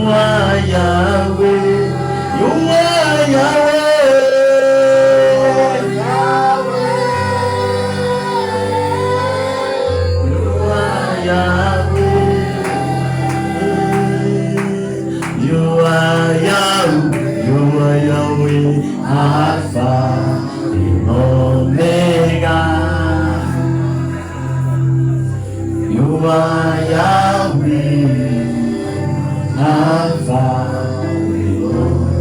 are Yahweh. You are Yahweh. Alpha and Omega. You are Yahweh, Alpha and Omega.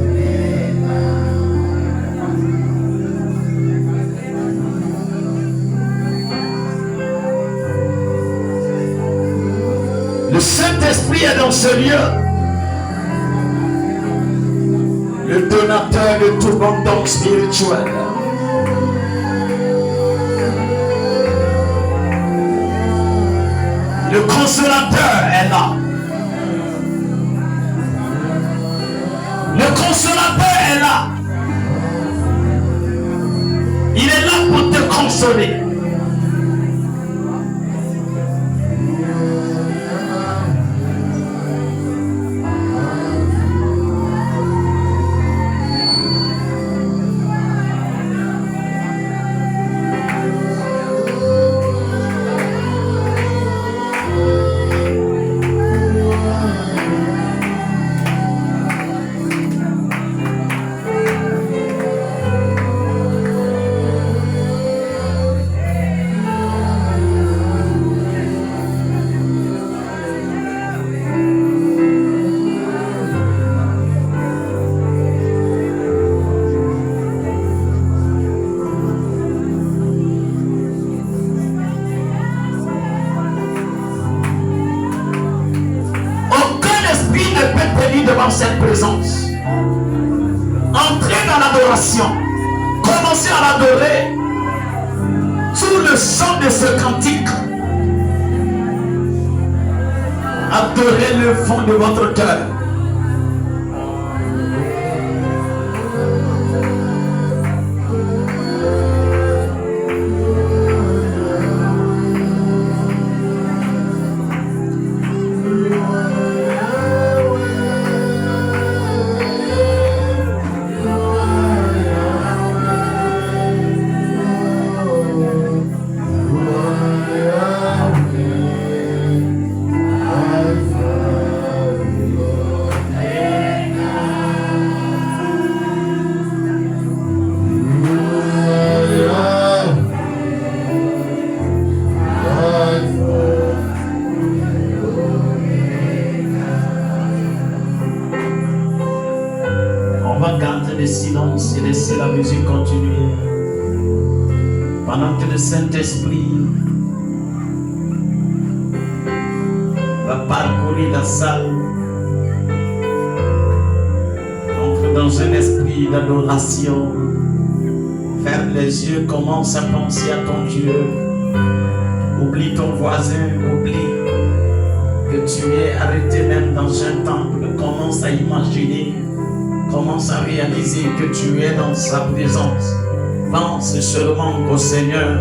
Le Saint-Esprit est dans ce lieu. Le donateur de tout bon don spirituel. Le consolateur est là. Le consolateur est là. Il est là pour te consoler. Devant cette présence, entrez dans l'adoration, commencez à l'adorer sous le son de ce cantique. Adorez le fond de votre cœur. Et laissez la musique continuer pendant que le Saint-Esprit va parcourir la salle, entre dans un esprit d'adoration, ferme les yeux, commence à penser à ton Dieu, oublie ton voisin, oublie que tu es arrêté même dans un temple, commence à imaginer. Commence à réaliser que tu es dans sa présence. Pense seulement au Seigneur.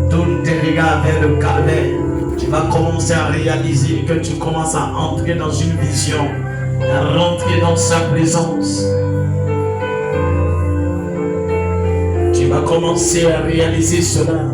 Tourne tes regards vers le calvaire. Tu vas commencer à réaliser que tu commences à entrer dans une vision, à rentrer dans sa présence. Tu vas commencer à réaliser cela.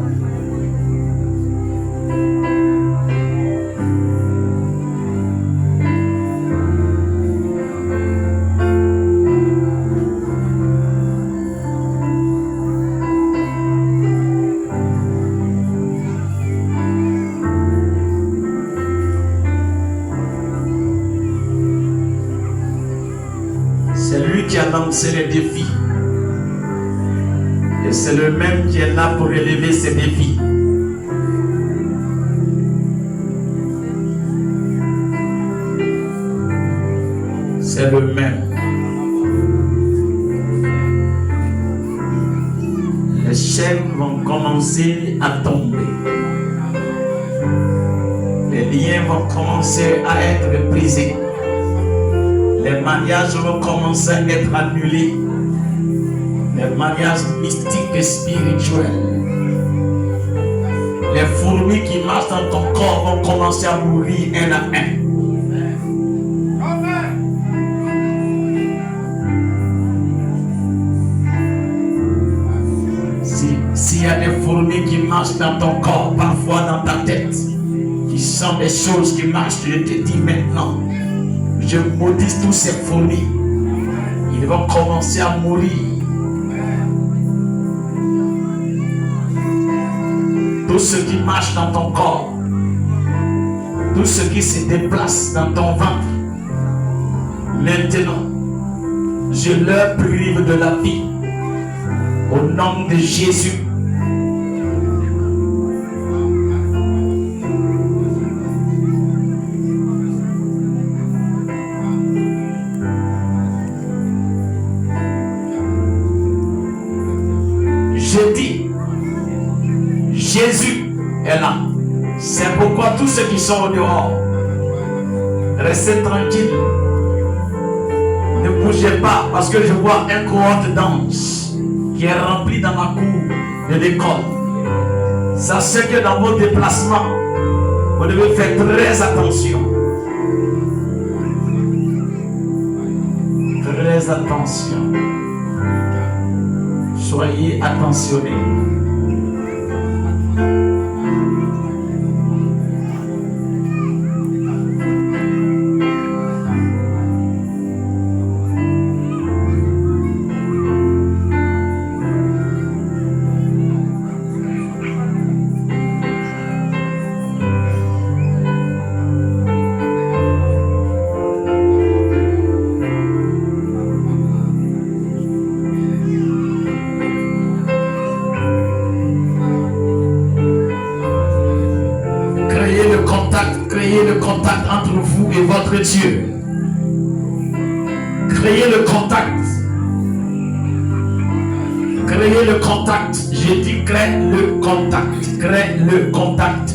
C'est les défis. Et c'est le même qui est là pour relever ces défis. C'est le même. Les chaînes vont commencer à tomber. Les liens vont commencer à être brisés. Les mariages vont commencer à être annulés. Les mariages mystiques et spirituels. Les fourmis qui marchent dans ton corps vont commencer à mourir un à un. dans ton corps, parfois dans ta tête. Tu sens des choses qui marchent, je te dis maintenant, je maudis toutes ces folies. Ils vont commencer à mourir. Tout ce qui marche dans ton corps, tout ce qui se déplace dans ton ventre, maintenant, je leur prive de la vie. Au nom de Jésus. Je dis, Jésus est là. C'est pourquoi tous ceux qui sont au dehors, restez tranquilles. Ne bougez pas, parce que je vois un cohorte d'anges qui est rempli dans la cour de l'école. Sachez que dans vos déplacements, vous devez faire très attention. Très attention. Soyez attentionnés. Votre Dieu. Créez le contact. Créez le contact. J'ai dit crée le contact. Crée le contact.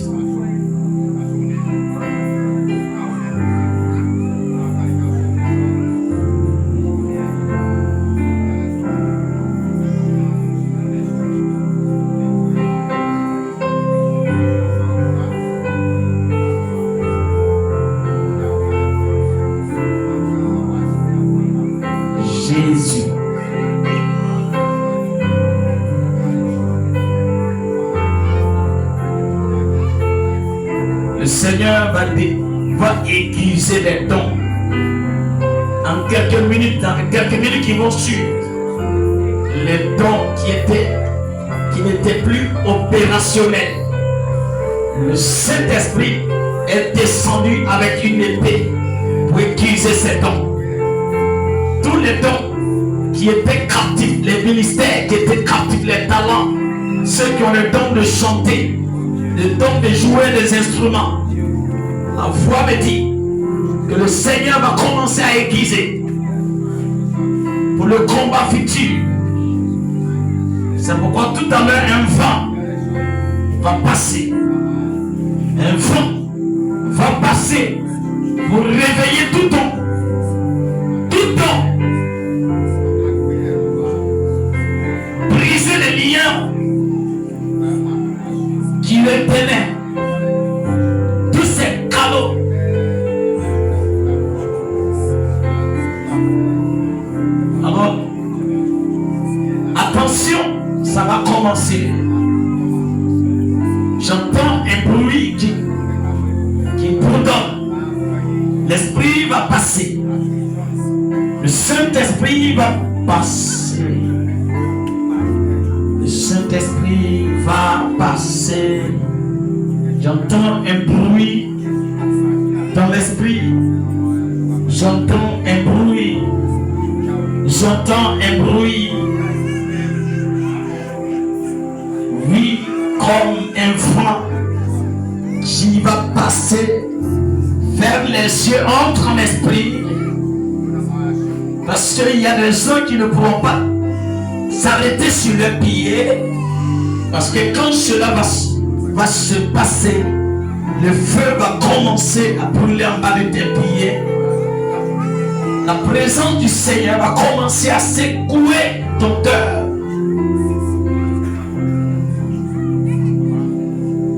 Va aiguiser les dons en quelques minutes, qui vont suivre. Les dons qui n'étaient plus opérationnels. Le Saint-Esprit est descendu avec une épée pour aiguiser ces dons. Tous les dons qui étaient captifs, les ministères qui étaient captifs, les talents, ceux qui ont le don de chanter, le don de jouer des instruments. La voix me dit que le Seigneur va commencer à aiguiser pour le combat futur. C'est pourquoi tout à l'heure un vent va passer. Un vent va passer pour réveiller tout don. Tout don. Briser les liens qui les tenaient. Alors, attention, ça va commencer. J'entends un bruit qui bourdonne. L'esprit va passer. Le Saint-Esprit va passer. Le Saint-Esprit va passer. J'entends un bruit dans l'esprit. J'entends un bruit. J'entends un bruit. Oui, comme un vent qui va passer vers les yeux entre en esprit. Parce qu'il y a des gens qui ne pourront pas s'arrêter sur leurs pieds. Parce que quand cela va se passer, le feu va commencer à brûler en bas de tes pieds. La présence du Seigneur va commencer à secouer ton cœur.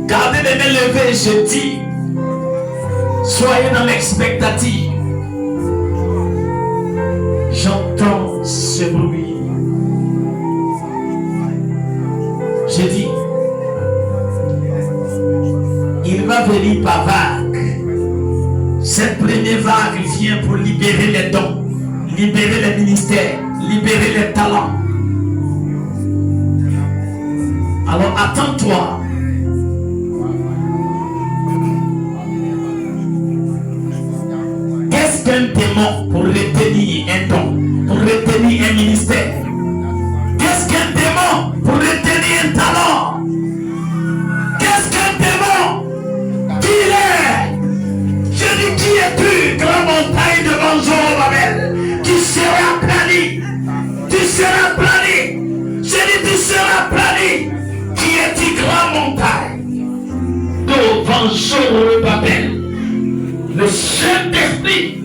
Gardez les mains levées, je dis. Soyez dans l'expectative. J'entends ce bruit. Je dis, miracle vient pour libérer les dons, libérer les ministères, libérer les talents. Alors attends-toi. Qu'est-ce qu'un démon pour retenir un don, pour retenir un ministère? Qu'est-ce qu'un démon pour retenir un talent? Qu'est-ce qu'un démon? Qui il est? Je dis, qui es-tu, grande montagne devant Zorobabel? Tu seras aplani. Tu seras aplani. Je dis, tu seras aplani. Qui es-tu, grande montagne devant Zorobabel? Le Saint-Esprit,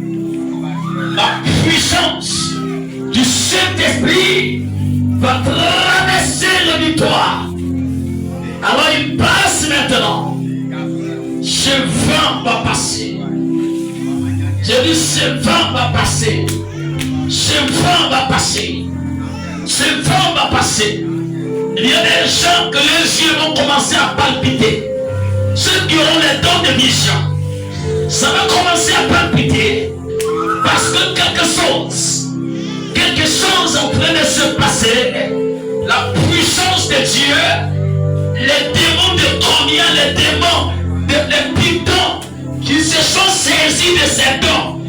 la puissance du Saint-Esprit va traverser le victoire. Alors il passe maintenant. Ce vent va passer. Je dis ce vent va passer. Ce vent va passer. Ce vent va passer. Il y a des gens que les yeux vont commencer à palpiter. Ceux qui auront les dons de vision. Ça va commencer à palpiter parce que quelque chose est en train de se passer. La puissance de Dieu, les démons de combien, les démons, les pitons qui se sont saisis de ces dons,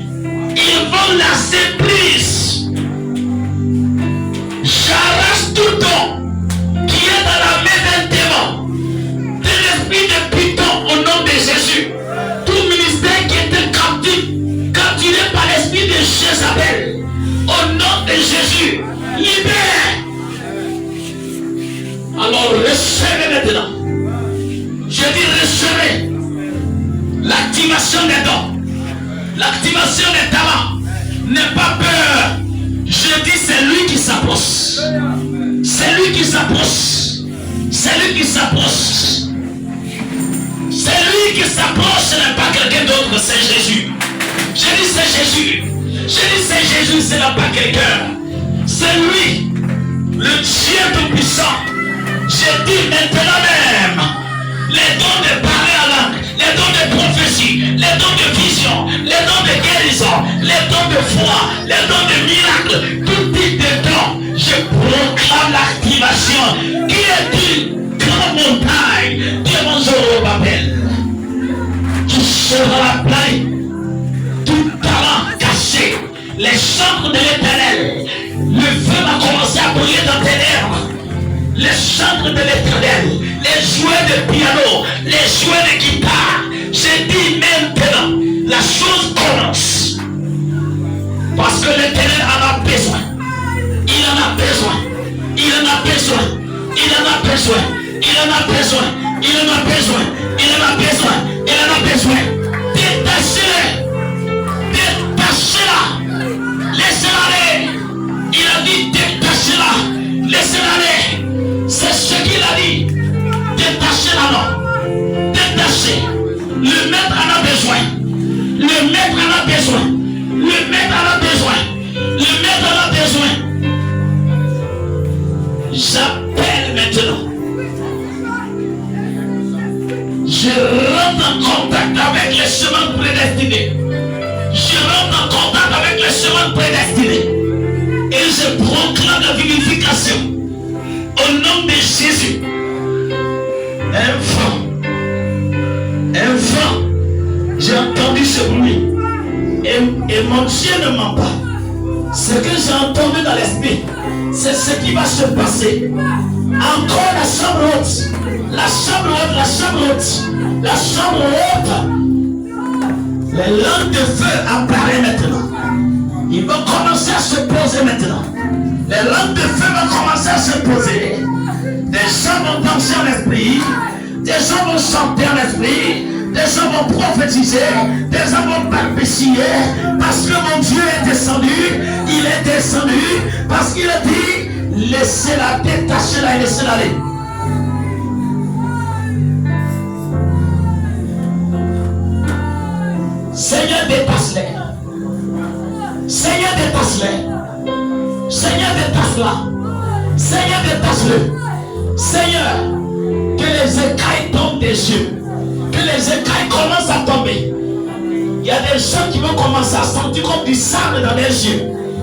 ils vont lâcher prise. J'arrache tout don qui est dans la main d'un démon, de l'esprit de piton au nom de Jésus. Qui était capturé par l'esprit de Jézabel, au nom de Jésus, libère. Alors recevez maintenant. Je dis recevez l'activation des dons, l'activation des talents. N'aie pas peur. Je dis c'est lui qui s'approche. C'est lui qui s'approche. C'est lui qui s'approche. C'est lui qui s'approche, ce n'est pas quelqu'un d'autre, c'est Jésus. Je dis c'est Jésus. Je dis c'est Jésus, ce n'est pas quelqu'un. C'est lui, le Dieu tout-puissant. Je dis maintenant même, les dons de parler à langue, les dons de prophétie, les dons de vision, les dons de guérison, les dons de foi, les dons de miracle, tout type de dons, je proclame l'activation. Qui est-il? Grande montagne, devant Zorobabel, tu seras plein, tout talent caché, les chambres de l'éternel, le feu va commencer à brûler dans tes lèvres, les chambres de l'éternel, les jouets de piano, les jouets de guitare, je dis maintenant, la chose commence, parce que l'éternel en a besoin, il en a besoin, il en a besoin, il en a besoin. Il en a besoin, il en a besoin, il en a besoin, il en a besoin. Détachez-le, détachez-la, laissez-la aller. Il a dit détachez-la, laissez-la aller. C'est ce qu'il a dit. Détachez-la, non. Détachez. Le maître en a besoin. Le maître en a besoin. Le maître en a besoin. Le maître en a besoin. J'appelle maintenant. Je rentre en contact avec les chemins prédestinés. Je rentre en contact avec les chemins prédestinés. Et je proclame la vivification. Au nom de Jésus. Un vent. J'ai entendu ce bruit. Et mon Dieu ne ment pas. Ce que j'ai entendu dans l'esprit, c'est ce qui va se passer. Encore la chambre haute. La chambre haute, la chambre haute. La chambre haute. Les langues de feu apparaissent maintenant. Ils vont commencer à se poser maintenant. Les langues de feu vont commencer à se poser. Des gens vont danser en esprit. Des gens vont chanter en esprit. Des gens vont prophétiser. Des gens vont balbutier. Parce que mon Dieu est descendu. Il est descendu. Parce qu'il a dit, laissez-la, détachez-la et laissez-la aller. Seigneur, détache-les. Seigneur, détache-les. Seigneur, détache-la. Seigneur, détache-le. Seigneur, que les écailles tombent des yeux. Que les écailles commencent à tomber. Il y a des gens qui vont commencer à sentir comme du sable dans les yeux.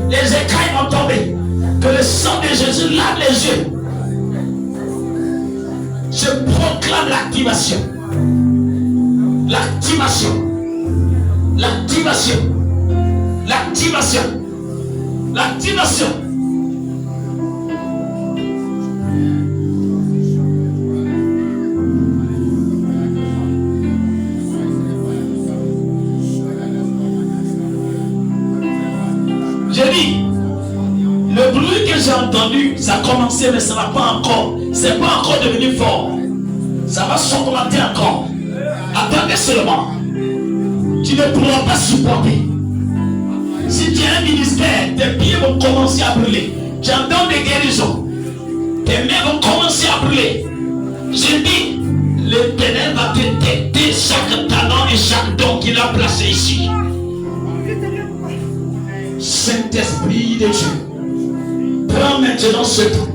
Les écailles vont tomber. Que le sang de Jésus lave les yeux. Je proclame l'activation. L'activation. L'activation. L'activation. L'activation. J'ai dit, le bruit que j'ai entendu, ça a commencé, mais ça n'a pas encore. C'est pas encore devenu fort. Ça va s'augmenter encore. Attendez seulement. Tu ne pourras pas supporter. Si tu as un ministère, tes pieds vont commencer à brûler. Tu as un don de guérison. Tes mains vont commencer à brûler. Je dis, l'Éternel va te têter chaque talent et chaque don qu'il a placé ici. Saint-Esprit de Dieu, prends maintenant ce temps.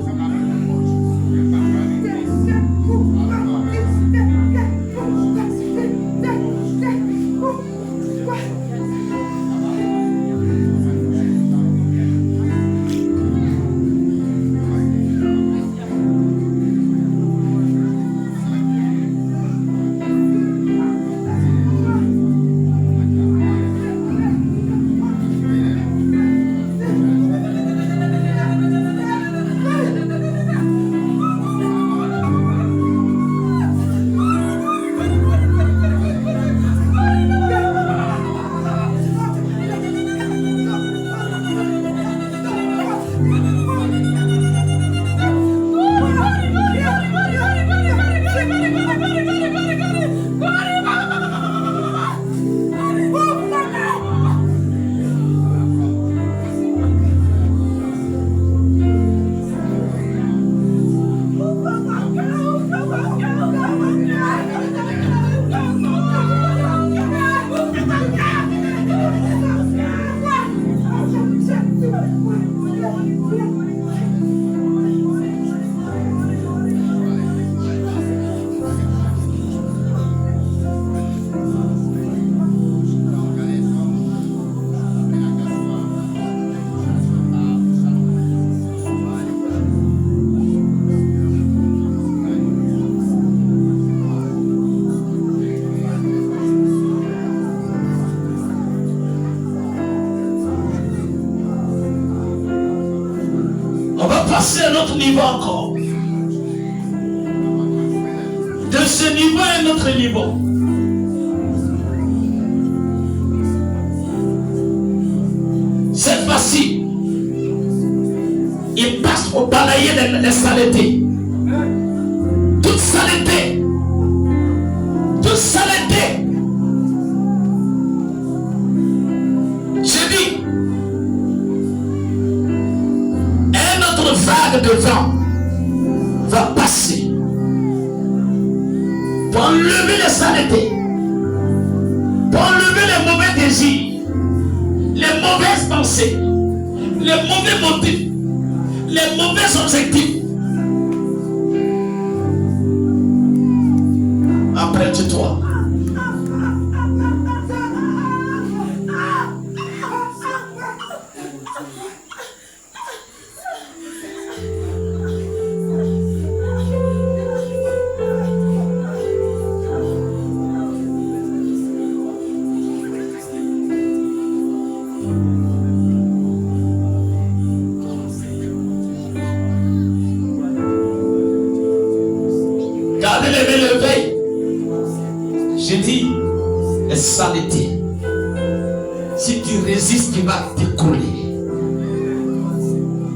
Passer à un autre niveau encore. De ce niveau à un autre niveau. Cette fois-ci, il passe au balayer les saletés. Toute saleté. Toute saleté. Je dis, vague de vent va passer pour enlever les saletés, pour enlever les mauvais désirs, les mauvaises pensées, les mauvais motifs, les mauvais objectifs. Apprête-toi. J'ai dit, les saletés. Si tu résistes, tu vas t'écouler.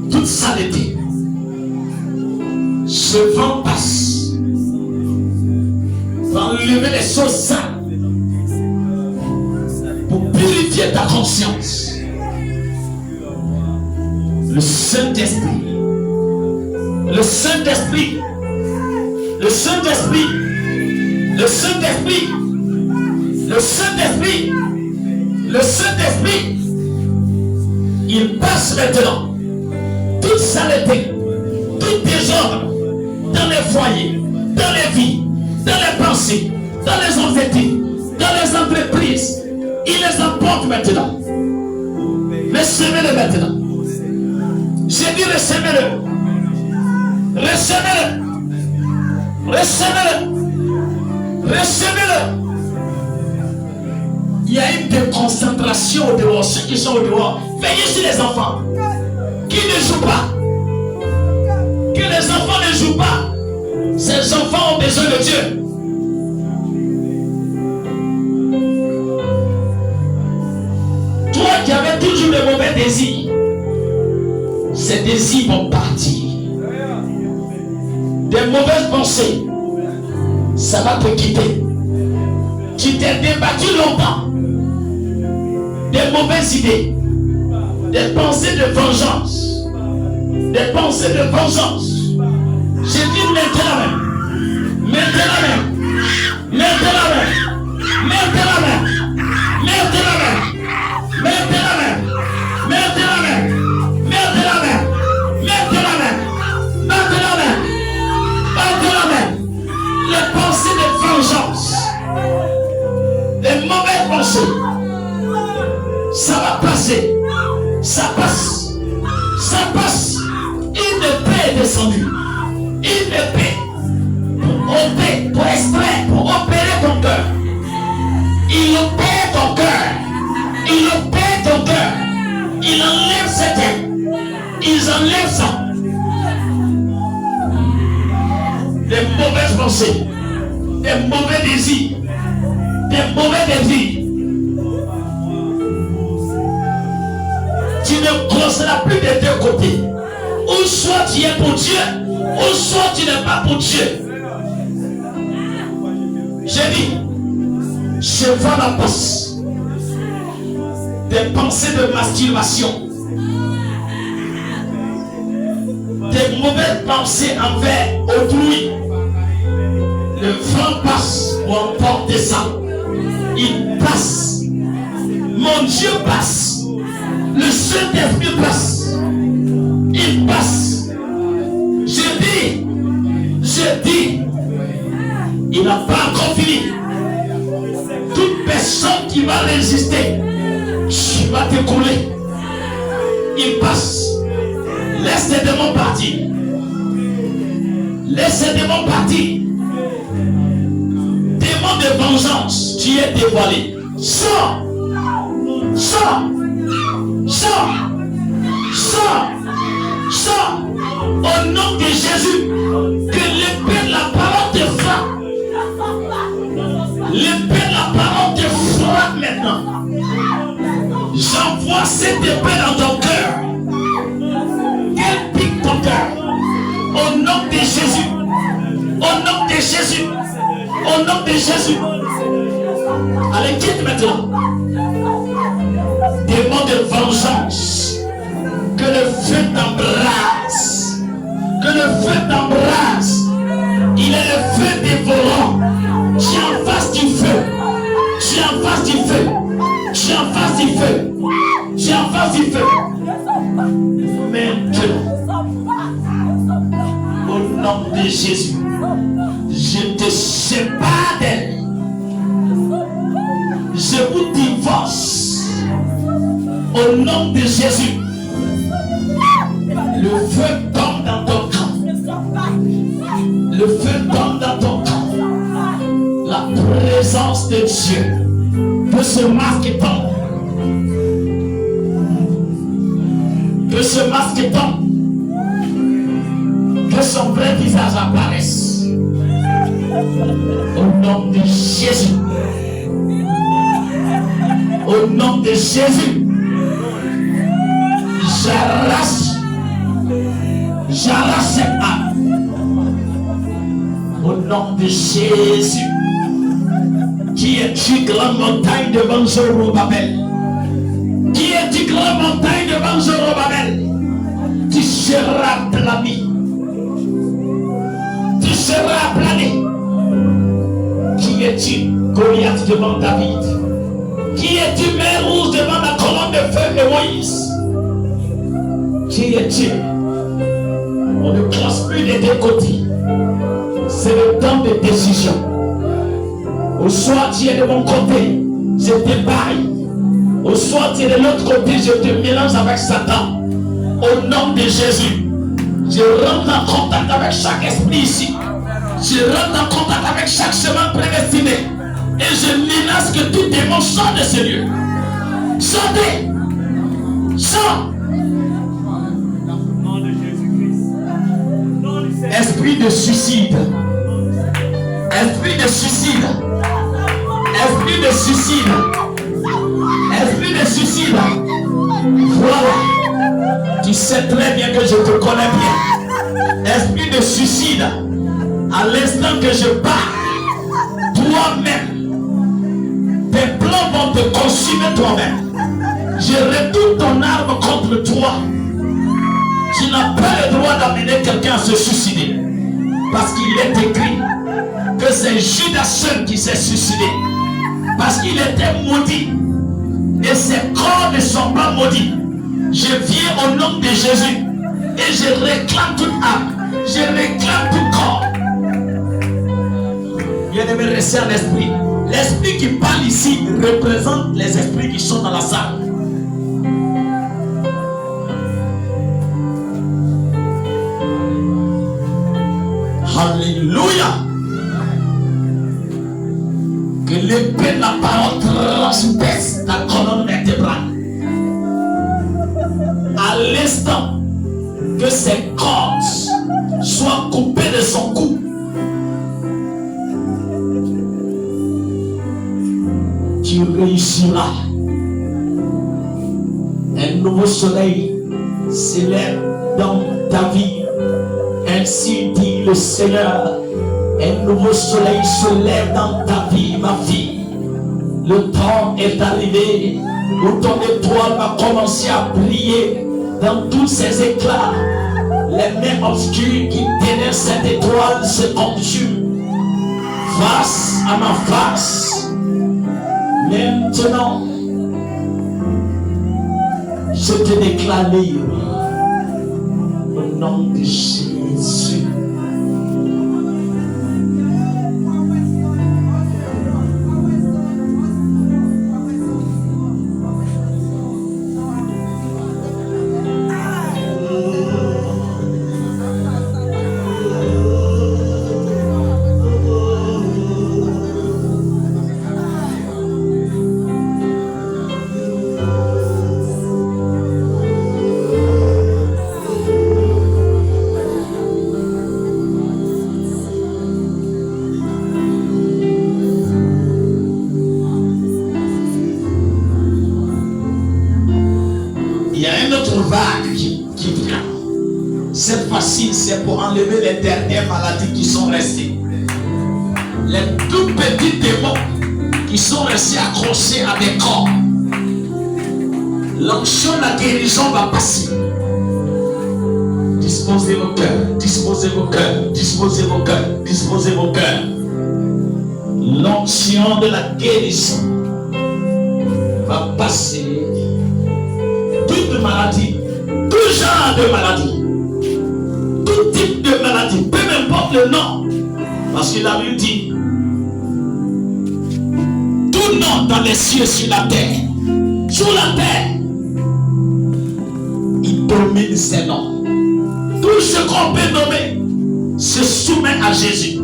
Toute saleté. Ce vent passe. Va enlever les choses sales. Pour purifier ta conscience. Le Saint-Esprit. Le Saint-Esprit. Le Saint-Esprit. Le Saint-Esprit. Le Saint-Esprit. Le Saint-Esprit. Il passe maintenant. Toute saleté, tout désordre dans les foyers, dans les vies, dans les pensées, dans les objectifs, dans les entreprises. Il les emporte maintenant. Recevez-le maintenant. J'ai dit recevez-le. Recevez-le. Recevez-le. Recevez-le. Il y a une déconcentration au dehors. Ceux qui sont au dehors, veillez sur les enfants. Qui ne jouent pas. Que les enfants ne jouent pas. Ces enfants ont besoin de Dieu. Toi qui avais toujours de mauvais désirs, ces désirs vont partir. Des mauvaises pensées, ça va te quitter. Tu t'es débattu longtemps. Des mauvaises idées, des pensées de vengeance, des pensées de vengeance. J'ai dit maintenant même, maintenant même, maintenant même, maintenant même, maintenant même, maintenant même, maintenant même, maintenant même, maintenant même, maintenant même, maintenant même, les pensées de vengeance, les mauvaises pensées, ça va passer, ça passe, ça passe. Une paix est descendue. Une épée pour extraire, pour opérer ton cœur. Il opère ton cœur. Il opère ton cœur. Il enlève cette haine. Il enlève ça. Des mauvaises pensées, des mauvais désirs, des mauvais désirs. Tu ne creuseras plus des deux côtés. Ou soit tu es pour Dieu, ou soit tu n'es pas pour Dieu. J'ai dit, je vois la passe. Des pensées de masturbation. Des mauvaises pensées envers autrui. Le vent passe pour emporter ça. Il passe. Mon Dieu passe. Le Saint-Esprit passe. Il passe. Je dis, il n'a pas encore fini. Toute personne qui va résister, tu vas t'écouler. Il passe. Laisse les démons partir. Laisse les démons partir. Démon de vengeance, tu es dévoilé. Sors. Sors. Sors. Sors. Sors. Au nom de Jésus, que l'épée de la parole te frappe. L'épée de la parole te frappe maintenant. J'envoie cette épée dans ton cœur. Qu'elle pique ton cœur. Au nom de Jésus. Au nom de Jésus. Au nom de Jésus. Allez, quitte maintenant. Démon de vengeance. Que le feu t'embrasse. Que le feu t'embrasse. Il est le feu dévorant. Tu es en face du feu. Tu es en face du feu. Tu es en face du feu. Tu es en face du feu. Maintenant, au nom de Jésus, je te sépare d'elle. Je vous divorce. Au nom de Jésus. Le feu tombe dans ton camp. Le feu tombe dans ton camp. La présence de Dieu. Que ce masque tombe. Que ce masque tombe. Que son vrai visage apparaisse. Au nom de Jésus. Au nom de Jésus. J'arrache cette âme. Au nom de Jésus. Qui es-tu, grande montagne devant Zorobabel? Qui es-tu, grande montagne devant Zorobabel? Tu seras plané. Tu seras plané. Qui es-tu, Goliath devant David? Qui es-tu, mer rouge devant la colonne de feu de Moïse? Qui es-tu? On ne classe plus des deux côtés. C'est le temps de décision. Ou soit tu es de mon côté, je te baille. Au soir, tu es de l'autre côté, je te mélange avec Satan. Au nom de Jésus, je rentre en contact avec chaque esprit ici. Je rentre en contact avec chaque chemin prédestiné. Et je menace que tout démon sort de ce lieu. Sortez! Sors! Esprit de suicide. Esprit de suicide. Esprit de suicide. Esprit de suicide. Voilà. Tu sais très bien que je te connais bien. Esprit de suicide. À l'instant que je pars, toi-même, tes plans vont te consumer toi-même. Je retourne ton arme contre toi. Tu n'as pas le droit d'amener quelqu'un à se suicider. Parce qu'il est écrit que c'est Judas seul qui s'est suicidé. Parce qu'il était maudit. Et ses corps ne sont pas maudits. Je viens au nom de Jésus. Et je réclame toute âme. Je réclame tout corps. Bien-aimé, restez en esprit. L'esprit qui parle ici représente les esprits qui sont dans la salle. Alléluia. Que l'épée de la parole transperce la colonne vertébrale. À l'instant que ses cordes soient coupées de son cou, tu réussiras. Un nouveau soleil s'élève dans ta vie. Ainsi dit le Seigneur. Un nouveau soleil se lève dans ta vie, ma fille. Le temps est arrivé où ton étoile va commencer à briller dans tous ses éclats. Les mains obscures qui tenaient cette étoile se conjument face à ma face. Maintenant, je te déclare libre au nom de Jésus. Cette fois-ci, c'est pour enlever les dernières maladies qui sont restées. Les tout petits démons qui sont restés accrochés à des corps. L'onction de la guérison va passer. Disposez vos cœurs, disposez vos cœurs, disposez vos cœurs, disposez vos cœurs. L'onction de la guérison va passer. Toute maladie, tout genre de maladie, tout type de maladie, peu importe le nom, parce que la Bible dit tout nom dans les cieux, sur la terre, il domine ses noms. Tout ce qu'on peut nommer se soumet à Jésus.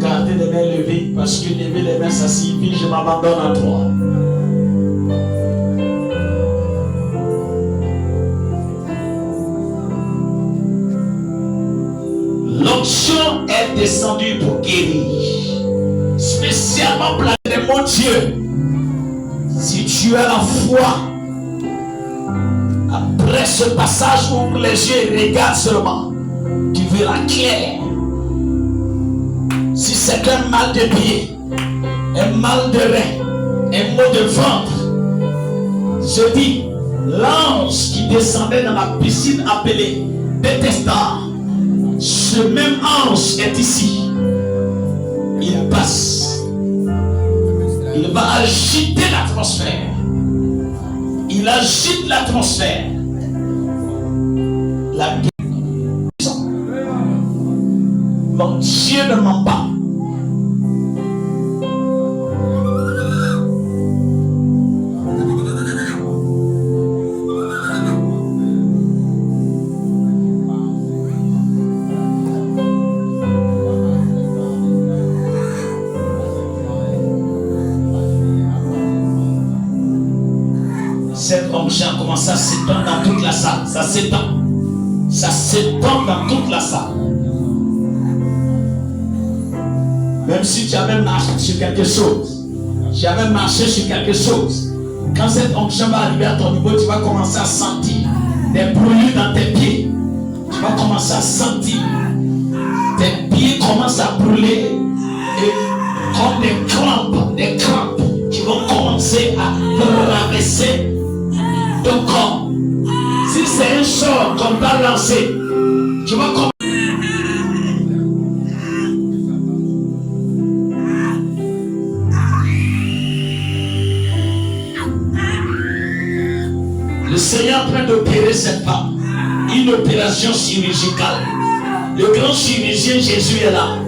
Gardez les mains levées, parce que lever les mains, ça signifie je m'abandonne à toi. L'onction est descendue pour guérir, spécialement placée. Mon Dieu, si tu as la foi, après ce passage, ouvre les yeux et regarde seulement. Tu verras clair. Si c'est un mal de pied, un mal de rein, un mot de ventre, je dis, l'ange qui descendait dans la piscine appelée Bethesda, ce même ange est ici. Il passe. Il va agiter l'atmosphère. Il agite l'atmosphère. La guérison. Mon Dieu ne ment pas. Cette onction a commencé à s'étendre dans toute la salle. Ça s'étend. Ça s'étend dans toute la salle. Même si tu as même marché sur quelque chose. Tu as même marché sur quelque chose. Quand cette onction va arriver à ton niveau, tu vas commencer à sentir des brûlures dans tes pieds. Tu vas commencer à sentir tes pieds commencent à brûler et comme des crampes qui vont commencer à traverser ton corps. Si c'est un sort qu'on t'a lancé, tu vas commencer. Le Seigneur est en train d'opérer cette femme. Une opération chirurgicale. Le grand chirurgien Jésus est là.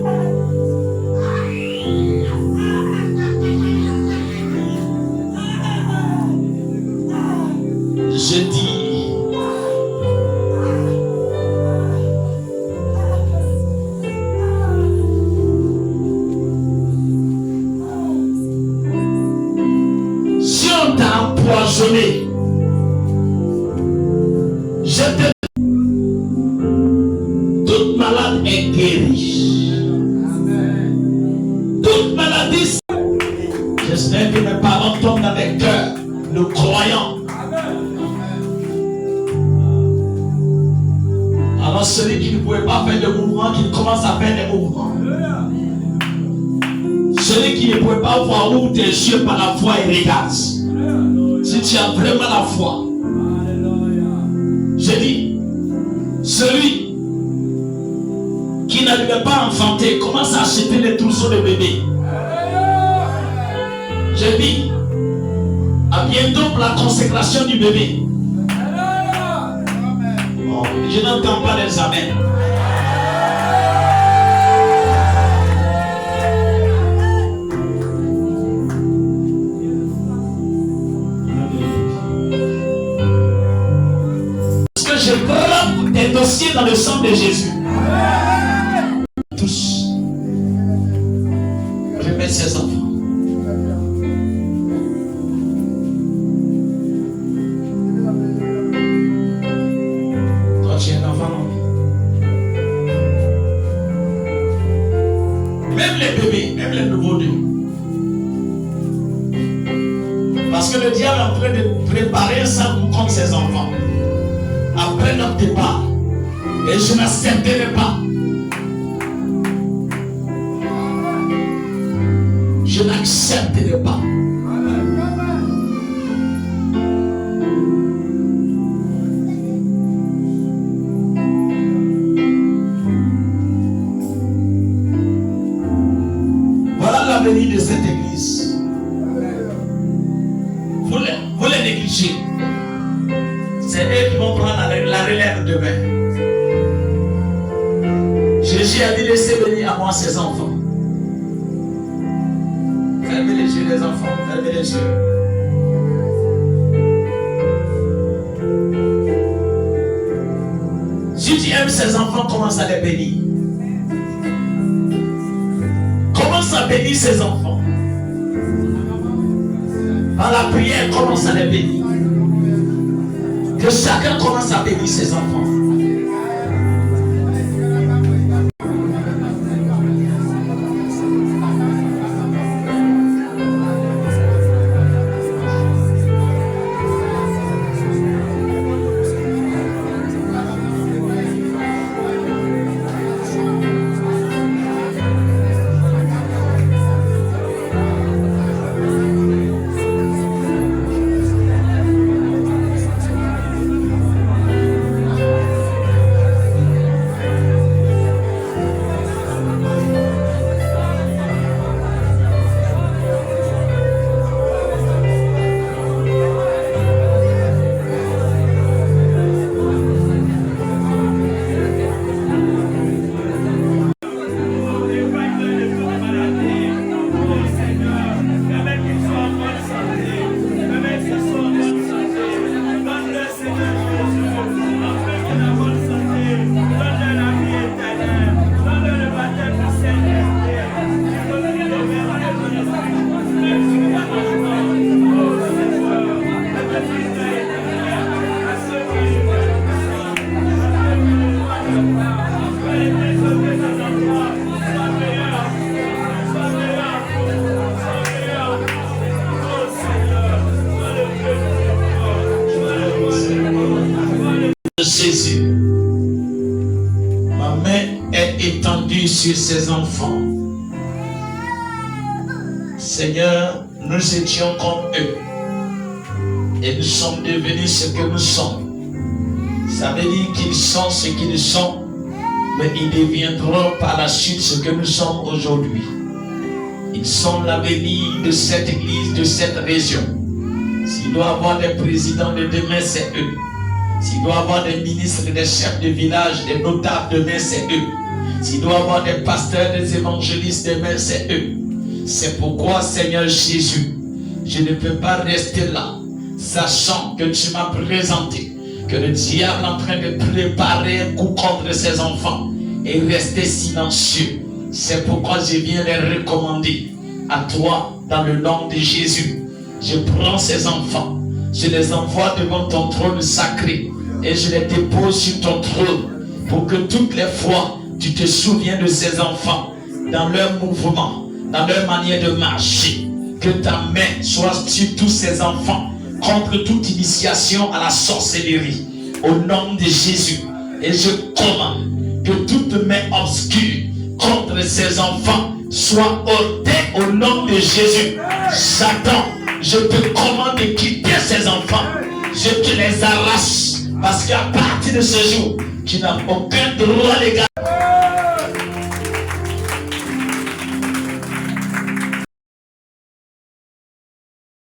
Je dis, si on t'a empoisonné, je te toute malade est guérie. Toute maladie. J'espère que mes parents tombent dans les cœurs, nous croyons. Alors celui qui ne pouvait pas faire de mouvement, qu'il commence à faire des mouvements. Celui qui ne pouvait pas voir où tes yeux par la foi et regarde. Si tu as vraiment la foi. Je dis, celui qui n'arrivait pas à enfanter commence à acheter les trousseaux de bébés. Je dis, à bientôt pour la consécration du bébé. Oh, je n'entends pas les amens. Parce que je frappe des dossiers dans le sang de Jésus. Tous. Remets ses enfants. Toi, tu es un enfant, non? Même les bébés, même les nouveaux-nés. Parce que le diable est en train de préparer un sang contre ses enfants. Après notre départ. Et je n'accepterai pas. Je n'accepterai pas. Voilà l'avenir de cette église. Vous les négligez. C'est eux qui vont prendre la relève demain. Jésus a dit laissez venir à moi ses enfants. Fermez les yeux les enfants, fermez les yeux. Si tu aimes ses enfants, commence à les bénir. Commence à bénir ses enfants. Par la prière, commence à les bénir. Que chacun commence à bénir ses enfants. venue sur ces enfants. Seigneur, nous étions comme eux. Et nous sommes devenus ce que nous sommes. Ça veut dire qu'ils sont ce qu'ils sont, mais ils deviendront par la suite ce que nous sommes aujourd'hui. Ils sont l'avenir de cette église, de cette région. S'il doit y avoir des présidents de demain, c'est eux. S'il doit y avoir des ministres, des chefs de village, des notables demain, c'est eux. S'il doit y avoir des pasteurs, des évangélistes demain, c'est eux. C'est pourquoi, Seigneur Jésus, je ne peux pas rester là, sachant que tu m'as présenté, que le diable est en train de préparer un coup contre ses enfants et rester silencieux. C'est pourquoi je viens les recommander à toi dans le nom de Jésus. Je prends ces enfants, je les envoie devant ton trône sacré et je les dépose sur ton trône pour que toutes les fois tu te souviens de ces enfants dans leur mouvement, dans leur manière de marcher. Que ta main soit sur tous ces enfants contre toute initiation à la sorcellerie au nom de Jésus. Et je commande que toute main obscure contre ces enfants soit ôtée au nom de Jésus. Satan, je te commande de quitter ces enfants. Je te les arrache parce qu'à partir de ce jour, tu n'as aucun droit légal.